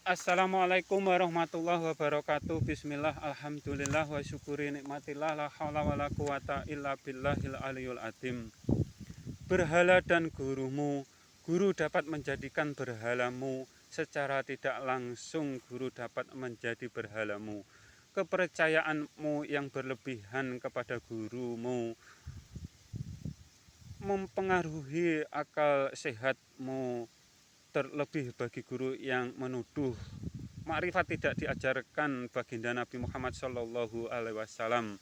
Assalamualaikum warahmatullahi wabarakatuh. Bismillah, alhamdulillah, wa syukuri nikmatillah, la haula wa la quwata illa billahil aliyul adim. Berhala dan gurumu. Guru dapat menjadikan berhalamu. Secara tidak langsung guru dapat menjadi berhalamu. Kepercayaanmu yang berlebihan kepada gurumu mempengaruhi akal sehatmu, terlebih bagi guru yang menuduh. Makrifat tidak diajarkan baginda Nabi Muhammad SAW.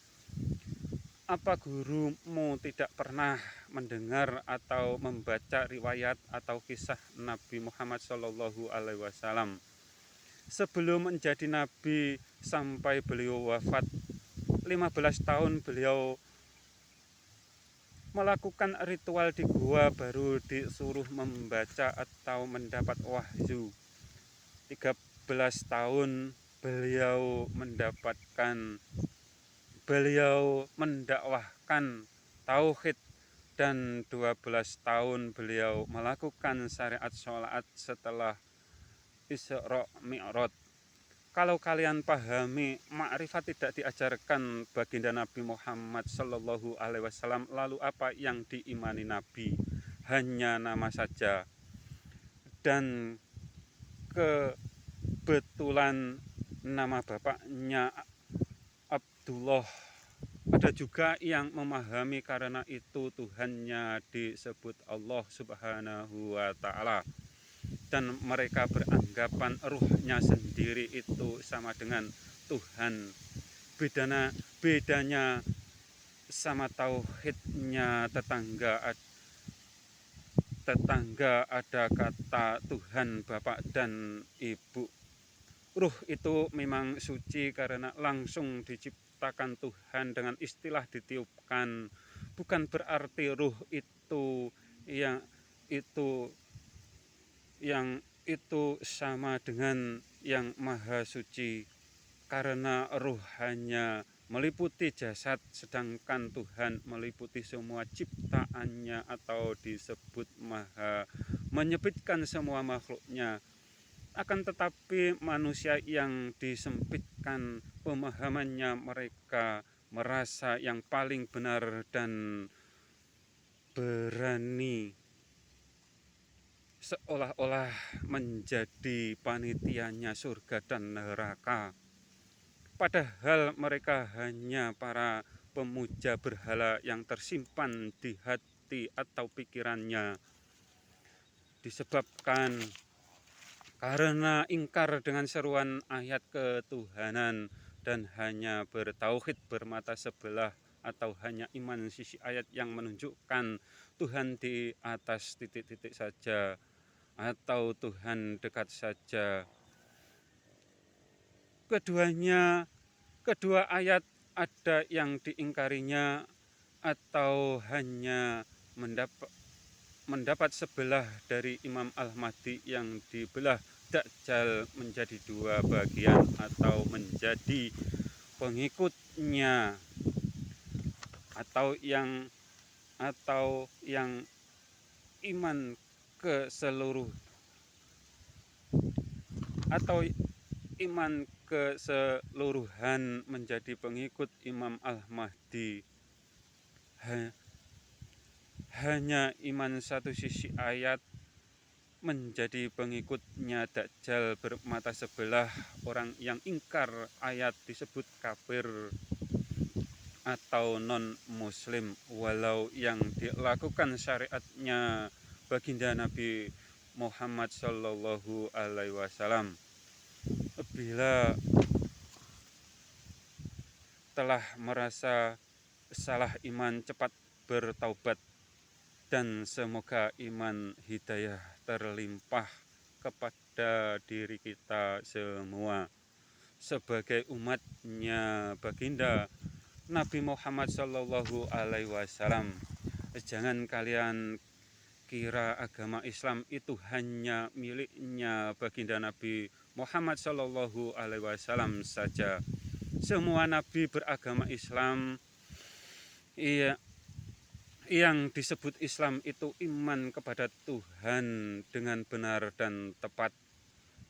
Apa gurumu tidak pernah mendengar atau membaca riwayat atau kisah Nabi Muhammad SAW? Sebelum menjadi nabi sampai beliau wafat 15 tahun beliau melakukan ritual di gua, baru disuruh membaca atau mendapat wahyu. 13 tahun beliau mendakwahkan tauhid, dan 12 tahun beliau melakukan syariat sholat setelah Isra Mi'raj. Kalau kalian pahami makrifat tidak diajarkan baginda Nabi Muhammad SAW, lalu apa yang diimani Nabi? Hanya nama saja. Dan kebetulan nama bapaknya Abdullah. Ada juga yang memahami karena itu Tuhannya disebut Allah Subhanahu wa Ta'ala, dan mereka beranggapan ruhnya sendiri itu sama dengan Tuhan. Bedanya sama tauhidnya tetangga ada kata Tuhan Bapak dan Ibu. Ruh itu memang suci karena langsung diciptakan Tuhan dengan istilah ditiupkan. Bukan berarti ruh itu sama dengan yang maha suci, karena ruh hanya meliputi jasad, sedangkan Tuhan meliputi semua ciptaannya atau disebut maha, menyempitkan semua makhluknya. Akan tetapi manusia yang disempitkan pemahamannya, mereka merasa yang paling benar dan berani seolah-olah menjadi panitianya surga dan neraka. Padahal mereka hanya para pemuja berhala yang tersimpan di hati atau pikirannya, disebabkan karena ingkar dengan seruan ayat ketuhanan dan hanya bertauhid bermata sebelah, atau hanya iman sisi ayat yang menunjukkan Tuhan di atas titik-titik saja, atau Tuhan dekat saja. Kedua ayat ada yang diingkarinya, atau hanya mendapat sebelah dari Imam Al-Mahdi yang dibelah Dajjal menjadi dua bagian, atau menjadi pengikutnya, atau yang iman keseluruhan menjadi pengikut Imam Al-Mahdi. Hanya iman satu sisi ayat menjadi pengikutnya Dajjal bermata sebelah. Orang yang ingkar ayat disebut kafir atau non muslim, walau yang dilakukan syariatnya baginda Nabi Muhammad SAW. Bila telah merasa salah iman, cepat bertaubat, dan semoga iman hidayah terlimpah kepada diri kita semua sebagai umatnya baginda Nabi Muhammad SAW. Jangan kalian kira agama Islam itu hanya miliknya baginda Nabi Muhammad SAW saja. Semua nabi beragama Islam. Yang disebut Islam itu iman kepada Tuhan dengan benar dan tepat,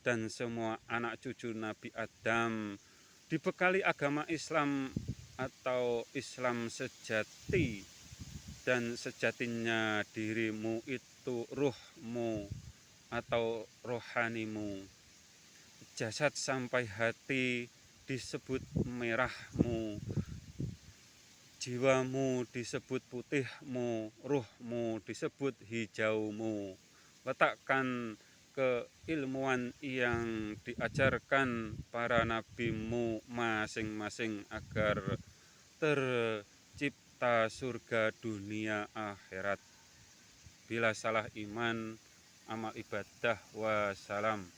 dan semua anak cucu Nabi Adam dibekali agama Islam atau Islam sejati, dan sejatinya dirimu itu ruhmu atau rohanimu. Jasad sampai hati disebut merahmu, jiwamu disebut putihmu, ruhmu disebut hijaumu. Letakkan keilmuan yang diajarkan para nabimu masing-masing agar tercipta surga dunia akhirat. Bila salah iman, amal ibadah, wassalam.